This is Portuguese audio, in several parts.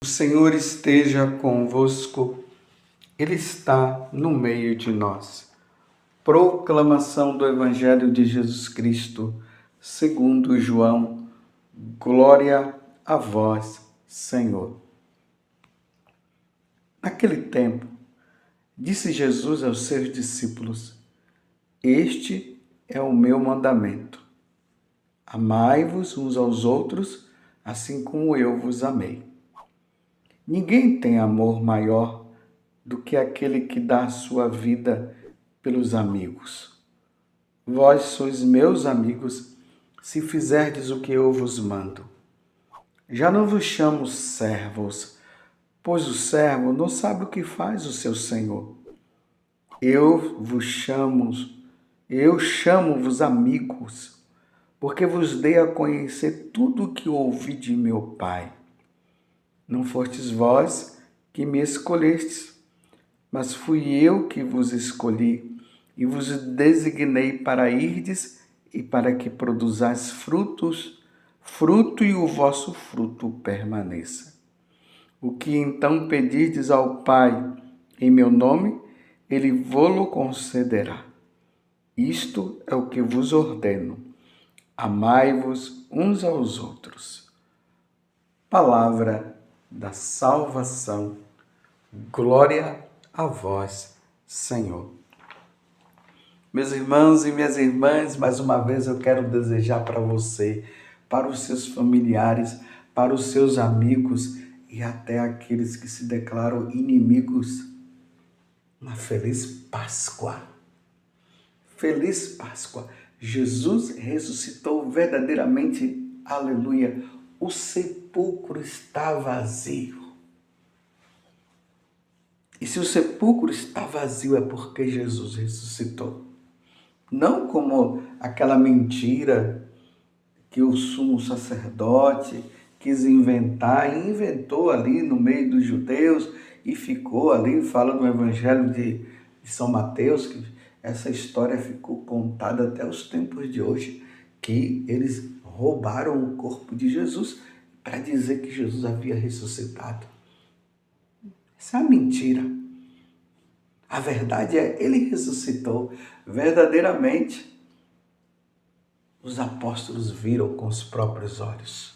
O Senhor esteja convosco, Ele está no meio de nós. Proclamação do Evangelho de Jesus Cristo, segundo João. Glória a vós, Senhor. Naquele tempo, disse Jesus aos seus discípulos: Este é o meu mandamento. Amai-vos uns aos outros, assim como eu vos amei. Ninguém tem amor maior do que aquele que dá a sua vida pelos amigos. Vós sois meus amigos, se fizerdes o que eu vos mando. Já não vos chamo servos, pois o servo não sabe o que faz o seu senhor. Eu chamo-vos amigos, porque vos dei a conhecer tudo o que ouvi de meu Pai. Não fostes vós que me escolhestes, mas fui eu que vos escolhi e vos designei para irdes e para que produzais fruto e o vosso fruto permaneça. O que então pedirdes ao Pai em meu nome, Ele vô-lo concederá. Isto é o que vos ordeno: amai-vos uns aos outros. Palavra da salvação. Glória a vós, Senhor. Meus irmãos e minhas irmãs, mais uma vez eu quero desejar para você, para os seus familiares, para os seus amigos e até aqueles que se declaram inimigos, uma feliz Páscoa. Feliz Páscoa. Jesus ressuscitou verdadeiramente, aleluia. O sepulcro está vazio. E se o sepulcro está vazio é porque Jesus ressuscitou. Não como aquela mentira que o sumo sacerdote quis inventar e inventou ali no meio dos judeus e ficou ali, fala no Evangelho de São Mateus, que essa história ficou contada até os tempos de hoje, que eles roubaram o corpo de Jesus para dizer que Jesus havia ressuscitado. Essa é uma mentira. A verdade é, ele ressuscitou verdadeiramente. Os apóstolos viram com os próprios olhos.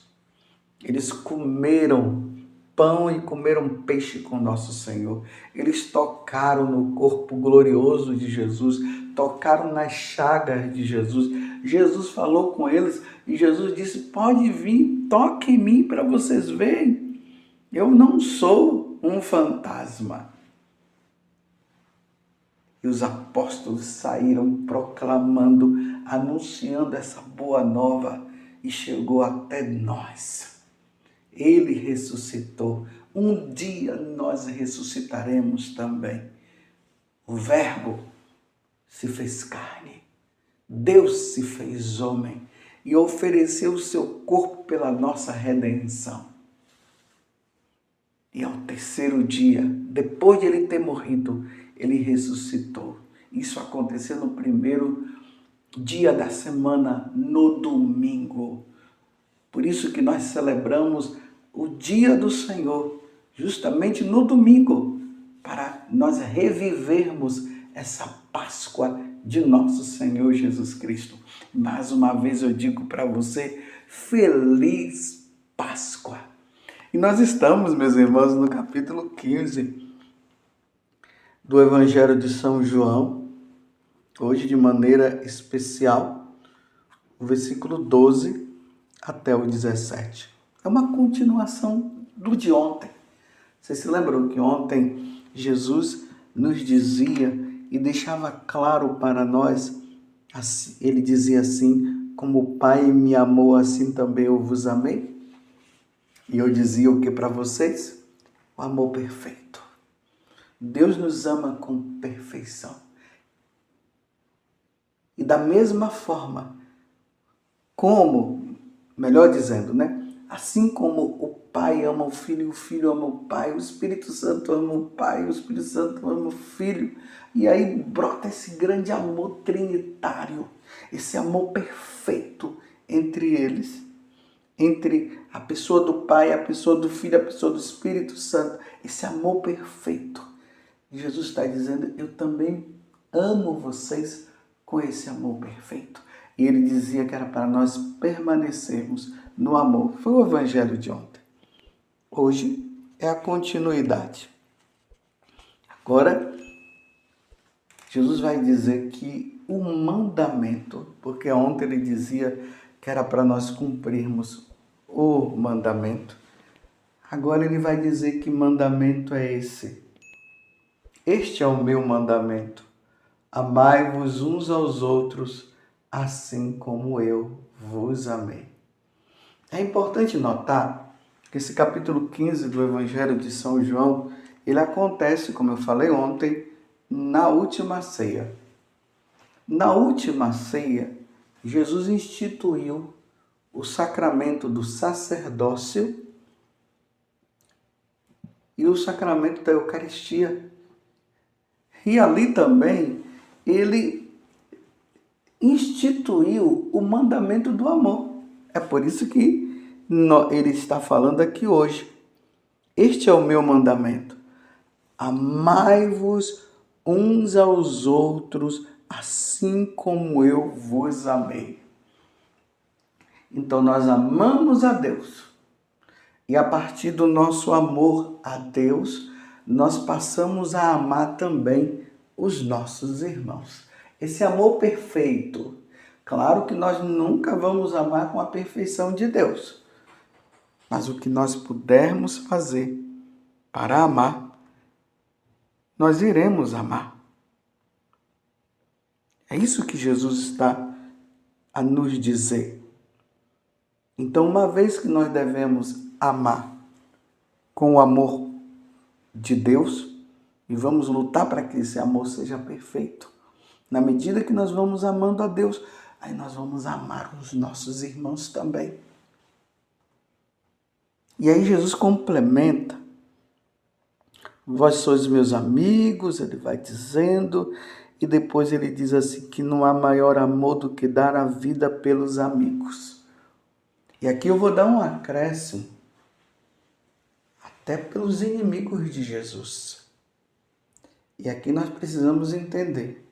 Eles comeram pão e comeram peixe com nosso Senhor. Eles tocaram no corpo glorioso de Jesus, tocaram nas chagas de Jesus. Jesus falou com eles e Jesus disse: pode vir, toque em mim para vocês verem. Eu não sou um fantasma. E os apóstolos saíram proclamando, anunciando essa boa nova e chegou até nós. Ele ressuscitou. Um dia nós ressuscitaremos também. O Verbo se fez carne. Deus se fez homem e ofereceu o seu corpo pela nossa redenção. E ao terceiro dia, depois de ele ter morrido, ele ressuscitou. Isso aconteceu no primeiro dia da semana, no domingo. Por isso que nós celebramos o dia do Senhor, justamente no domingo, para nós revivermos essa Páscoa de nosso Senhor Jesus Cristo. Mais uma vez eu digo para você, feliz Páscoa! E nós estamos, meus irmãos, no capítulo 15 do Evangelho de São João, hoje de maneira especial, o versículo 12 até o 17. É uma continuação do de ontem. Vocês se lembram que ontem Jesus nos dizia e deixava claro para nós, ele dizia assim: como o Pai me amou, assim também eu vos amei? E eu dizia o que para vocês? O amor perfeito. Deus nos ama com perfeição. E da mesma forma, melhor dizendo, assim como o Pai ama o Filho ama o Pai, o Espírito Santo ama o Pai, o Espírito Santo ama o Filho. E aí brota esse grande amor trinitário, esse amor perfeito entre eles. entre a pessoa do Pai, a pessoa do Filho, a pessoa do Espírito Santo. Esse amor perfeito. E Jesus está dizendo, eu também amo vocês com esse amor perfeito. E ele dizia que era para nós permanecermos no amor. Foi o evangelho de ontem. Hoje é a continuidade. Agora, Jesus vai dizer que o mandamento, porque ontem ele dizia que era para nós cumprirmos o mandamento, agora ele vai dizer que mandamento é esse. Este é o meu mandamento. Amai-vos uns aos outros, assim como eu vos amei. É importante notar que esse capítulo 15 do Evangelho de São João, ele acontece, como eu falei ontem, na última ceia. Na última ceia, Jesus instituiu o sacramento do sacerdócio e o sacramento da Eucaristia. E ali também ele instituiu o mandamento do amor. É por isso que ele está falando aqui hoje. Este é o meu mandamento. Amai-vos uns aos outros, assim como eu vos amei. Então nós amamos a Deus. E a partir do nosso amor a Deus, nós passamos a amar também os nossos irmãos. Esse amor perfeito. Claro que nós nunca vamos amar com a perfeição de Deus. Mas o que nós pudermos fazer para amar, nós iremos amar. É isso que Jesus está a nos dizer. Então, uma vez que nós devemos amar com o amor de Deus, e vamos lutar para que esse amor seja perfeito, na medida que nós vamos amando a Deus, aí nós vamos amar os nossos irmãos também. E aí Jesus complementa. Vós sois meus amigos, ele vai dizendo, e depois ele diz assim, que não há maior amor do que dar a vida pelos amigos. E aqui eu vou dar um acréscimo, até pelos inimigos de Jesus. E aqui nós precisamos entender.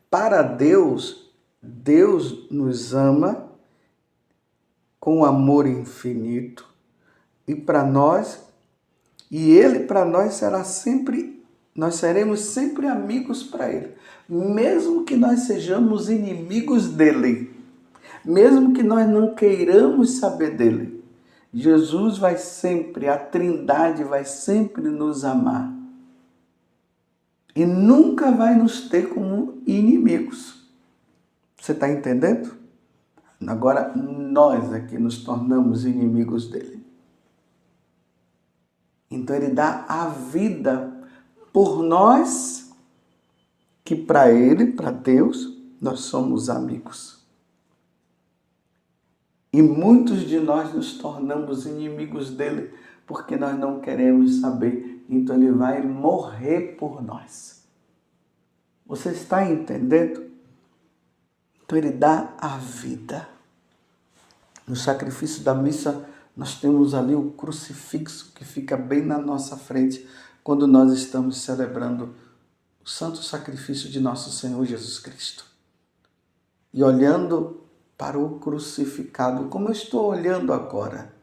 Para Deus, Deus nos ama com amor infinito, e para nós, e Ele para nós será sempre, nós seremos sempre amigos para Ele, mesmo que nós sejamos inimigos dEle, mesmo que nós não queiramos saber dEle, Jesus vai sempre, a Trindade vai sempre nos amar. E nunca vai nos ter como inimigos. Você está entendendo? Agora, nós aqui nos tornamos inimigos dele. Então, ele dá a vida por nós, que para ele, para Deus, nós somos amigos. E muitos de nós nos tornamos inimigos dele, porque nós não queremos saber. Então ele vai morrer por nós. Você está entendendo? Então ele dá a vida. No sacrifício da missa, nós temos ali o crucifixo que fica bem na nossa frente quando nós estamos celebrando o santo sacrifício de nosso Senhor Jesus Cristo. E olhando para o crucificado, como eu estou olhando agora,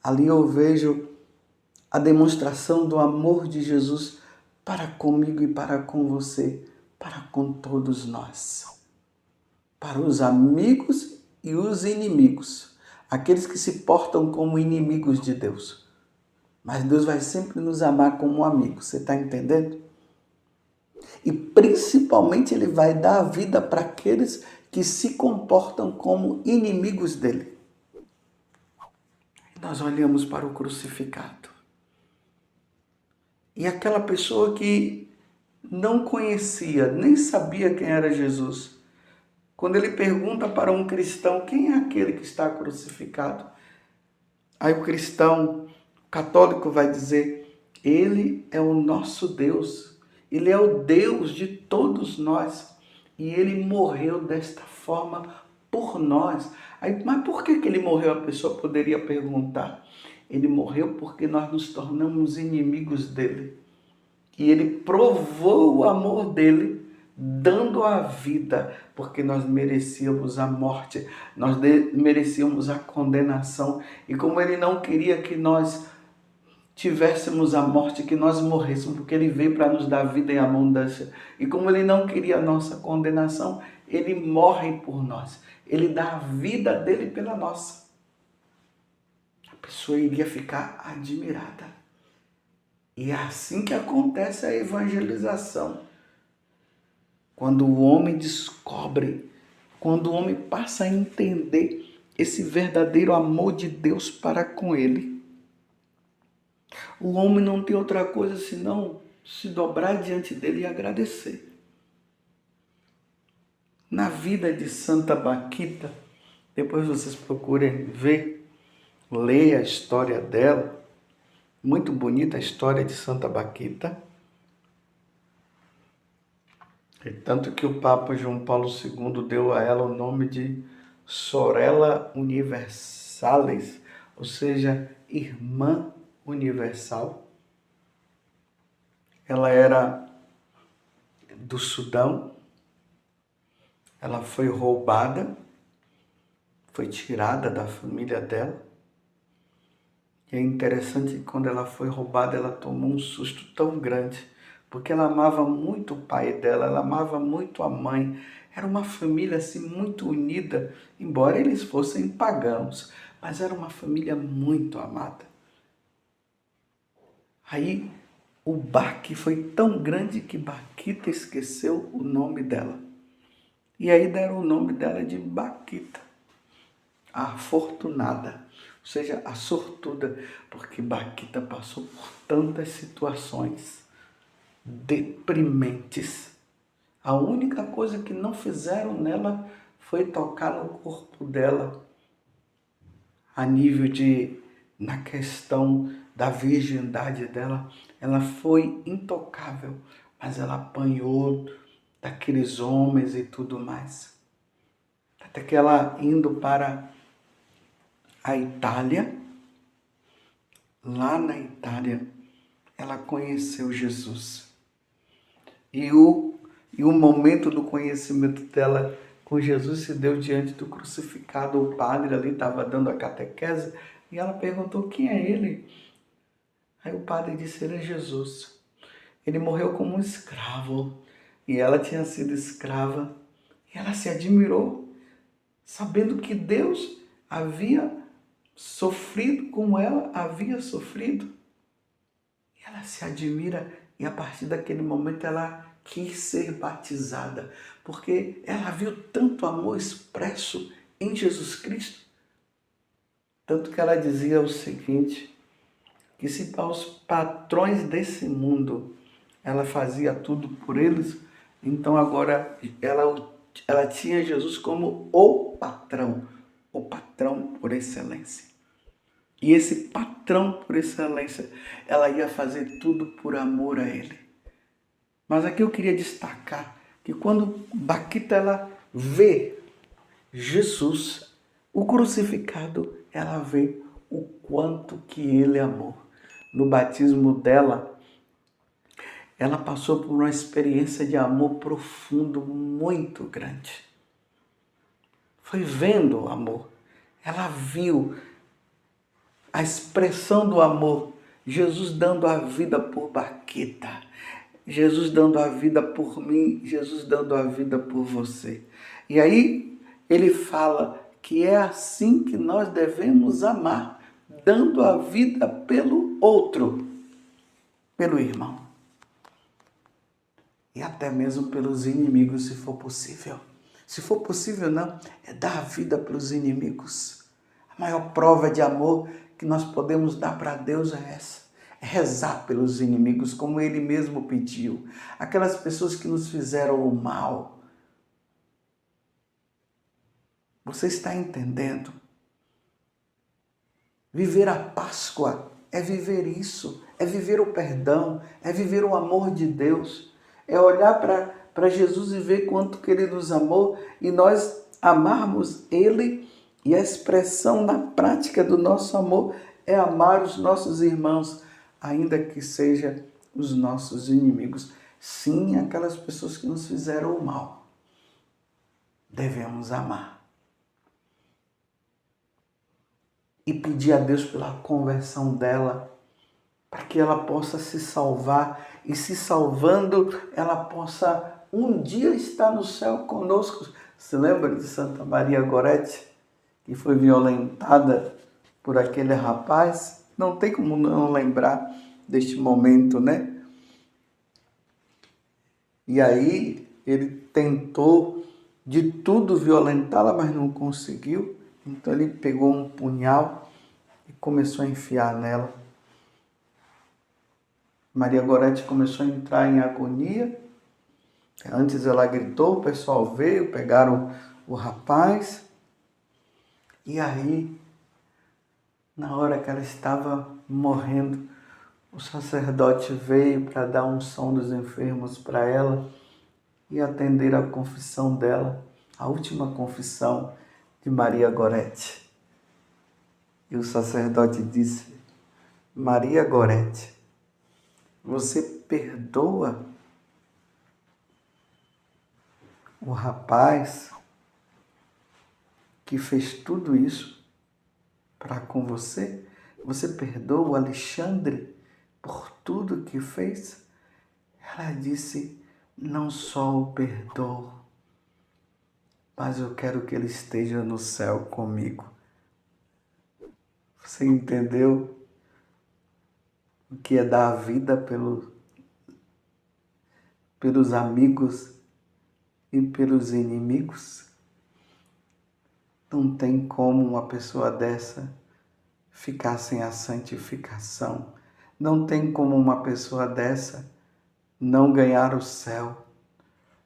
ali eu vejo a demonstração do amor de Jesus para comigo e para com você, para com todos nós. Para os amigos e os inimigos, aqueles que se portam como inimigos de Deus. Mas Deus vai sempre nos amar como amigos, você está entendendo? E principalmente Ele vai dar a vida para aqueles que se comportam como inimigos dEle. Nós olhamos para o crucificado. E aquela pessoa que não conhecia, nem sabia quem era Jesus, quando ele pergunta para um cristão, quem é aquele que está crucificado? Aí o cristão católico vai dizer, ele é o nosso Deus, ele é o Deus de todos nós, e ele morreu desta forma por nós. Aí, mas por que ele morreu? A pessoa poderia perguntar. Ele morreu porque nós nos tornamos inimigos dele. E ele provou o amor dele, dando a vida, porque nós merecíamos a morte, nós merecíamos a condenação. E como ele não queria que nós tivéssemos a morte, que nós morrêssemos, porque ele veio para nos dar vida em abundância. E como ele não queria a nossa condenação, ele morre por nós. Ele dá a vida dele pela nossa. A pessoa iria ficar admirada. E é assim que acontece a evangelização. Quando o homem descobre, quando o homem passa a entender esse verdadeiro amor de Deus para com ele. O homem não tem outra coisa senão se dobrar diante dele e agradecer. Na vida de Santa Baquita, depois vocês procurem ver, ler a história dela. Muito bonita a história de Santa Baquita. E tanto que o Papa João Paulo II deu a ela o nome de Sorella Universalis, ou seja, irmã universal. Ela era do Sudão, ela foi roubada, foi tirada da família dela. E é interessante que quando ela foi roubada, ela tomou um susto tão grande, porque ela amava muito o pai dela, ela amava muito a mãe. Era uma família assim muito unida, embora eles fossem pagãos, mas era uma família muito amada. Aí o baque foi tão grande que Baquita esqueceu o nome dela. E aí deram o nome dela de Baquita, a afortunada, ou seja, a sortuda, porque Baquita passou por tantas situações deprimentes. A única coisa que não fizeram nela foi tocar no corpo dela, a nível de, na questão da virgindade dela, ela foi intocável, mas ela apanhou daqueles homens e tudo mais. Até que ela indo para a Itália, lá na Itália, ela conheceu Jesus. E o momento do conhecimento dela com Jesus se deu diante do crucificado. O padre ali estava dando a catequese e ela perguntou: quem é ele? Aí o padre disse: ele é Jesus. Ele morreu como um escravo e ela tinha sido escrava. E ela se admirou, sabendo que Deus havia sofrido como ela havia sofrido. E ela se admira e a partir daquele momento ela quis ser batizada, porque ela viu tanto amor expresso em Jesus Cristo. Tanto que ela dizia o seguinte, que se para os patrões desse mundo ela fazia tudo por eles, então agora ela tinha Jesus como o patrão por excelência. E esse patrão por excelência, ela ia fazer tudo por amor a ele. Mas aqui eu queria destacar que quando Baquita ela vê Jesus, o crucificado, ela vê o quanto que ele amou. No batismo dela, ela passou por uma experiência de amor profundo muito grande. Foi vendo o amor. Ela viu a expressão do amor. Jesus dando a vida por Baquita. Jesus dando a vida por mim. Jesus dando a vida por você. E aí ele fala que é assim que nós devemos amar. Dando a vida pelo outro. Pelo irmão. E até mesmo pelos inimigos, se for possível. Se for possível, não, é dar a vida para os inimigos. A maior prova de amor que nós podemos dar para Deus é essa. É rezar pelos inimigos, como Ele mesmo pediu. Aquelas pessoas que nos fizeram o mal. Você está entendendo? Viver a Páscoa é viver isso. É viver o perdão. É viver o amor de Deus. É olhar para Jesus e ver quanto que Ele nos amou e nós amarmos Ele E a expressão na prática do nosso amor é amar os nossos irmãos, ainda que sejam os nossos inimigos. Sim, aquelas pessoas que nos fizeram o mal. Devemos amar. E pedir a Deus pela conversão dela, para que ela possa se salvar e, se salvando, ela possa um dia estar no céu conosco. Se lembra de Santa Maria Gorete, que foi violentada por aquele rapaz? Não tem como não lembrar deste momento, né? E aí ele tentou de tudo violentá-la, mas não conseguiu. Então ele pegou um punhal e começou a enfiar nela. Maria Gorete começou a entrar em agonia. Antes ela gritou, o pessoal veio, pegaram o rapaz. E aí, na hora que ela estava morrendo, o sacerdote veio para dar unção dos enfermos para ela e atender a confissão dela, a última confissão de Maria Gorete. E o sacerdote disse: Maria Gorete, você perdoa o rapaz que fez tudo isso para com você? Você perdoa o Alexandre por tudo que fez? Ela disse: não só o perdoo, mas eu quero que ele esteja no céu comigo. Você entendeu o que é dar a vida pelos amigos e pelos inimigos? Não tem como uma pessoa dessa ficar sem a santificação. Não tem como uma pessoa dessa não ganhar o céu.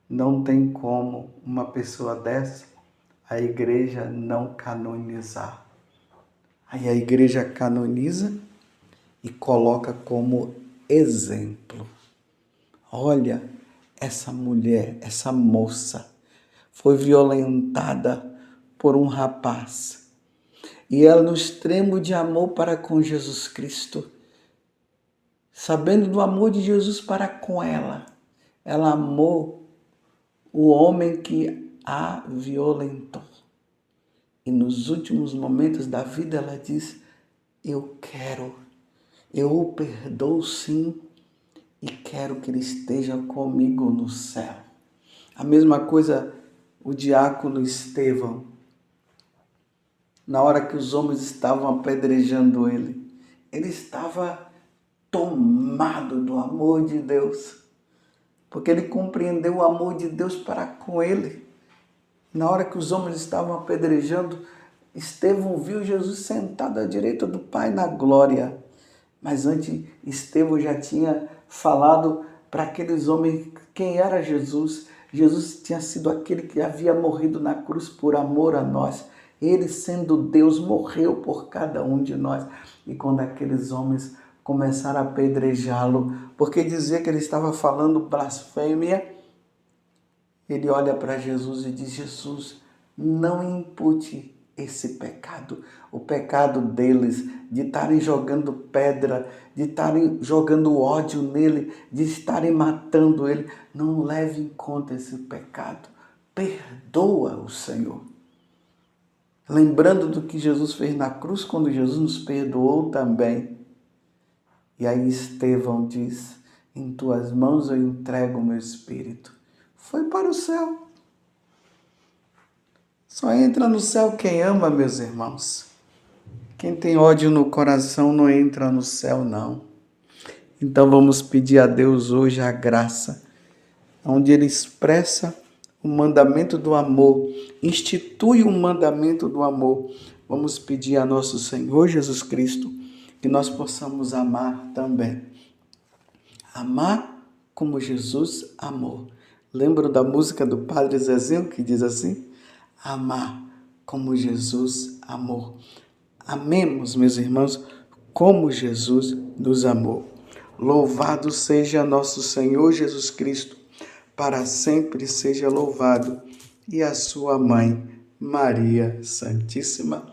Não tem como uma pessoa dessa a igreja não canonizar. Aí a igreja canoniza e coloca como exemplo. Olha, essa mulher, essa moça, foi violentada por um rapaz. E ela, no extremo de amor para com Jesus Cristo, sabendo do amor de Jesus para com ela, ela amou o homem que a violentou. E nos últimos momentos da vida ela diz: eu o perdoo sim, e quero que ele esteja comigo no céu. A mesma coisa o diácono Estevão, na hora que os homens estavam apedrejando ele estava tomado do amor de Deus, porque ele compreendeu o amor de Deus para com ele. Na hora que os homens estavam apedrejando, Estevão viu Jesus sentado à direita do Pai na glória. Mas antes, Estevão já tinha falado para aqueles homens quem era Jesus. Jesus tinha sido aquele que havia morrido na cruz por amor a nós. Ele, sendo Deus, morreu por cada um de nós. E quando aqueles homens começaram a apedrejá-lo, porque dizia que ele estava falando blasfêmia, ele olha para Jesus e diz: Jesus, não impute esse pecado, o pecado deles, de estarem jogando pedra, de estarem jogando ódio nele, de estarem matando ele. Não leve em conta esse pecado. Perdoa o Senhor. Lembrando do que Jesus fez na cruz, quando Jesus nos perdoou também. E aí Estevão diz: em tuas mãos eu entrego o meu espírito. Foi para o céu. Só entra no céu quem ama, meus irmãos. Quem tem ódio no coração não entra no céu, não. Então vamos pedir a Deus hoje a graça, onde Ele expressa o mandamento do amor, institui o mandamento do amor. Vamos pedir a nosso Senhor Jesus Cristo que nós possamos amar também. Amar como Jesus amou. Lembro da música do Padre Zezinho que diz assim: amar como Jesus amou. Amemos, meus irmãos, como Jesus nos amou. Louvado seja nosso Senhor Jesus Cristo, para sempre seja louvado, e a sua mãe Maria Santíssima.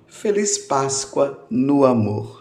Feliz Páscoa no amor.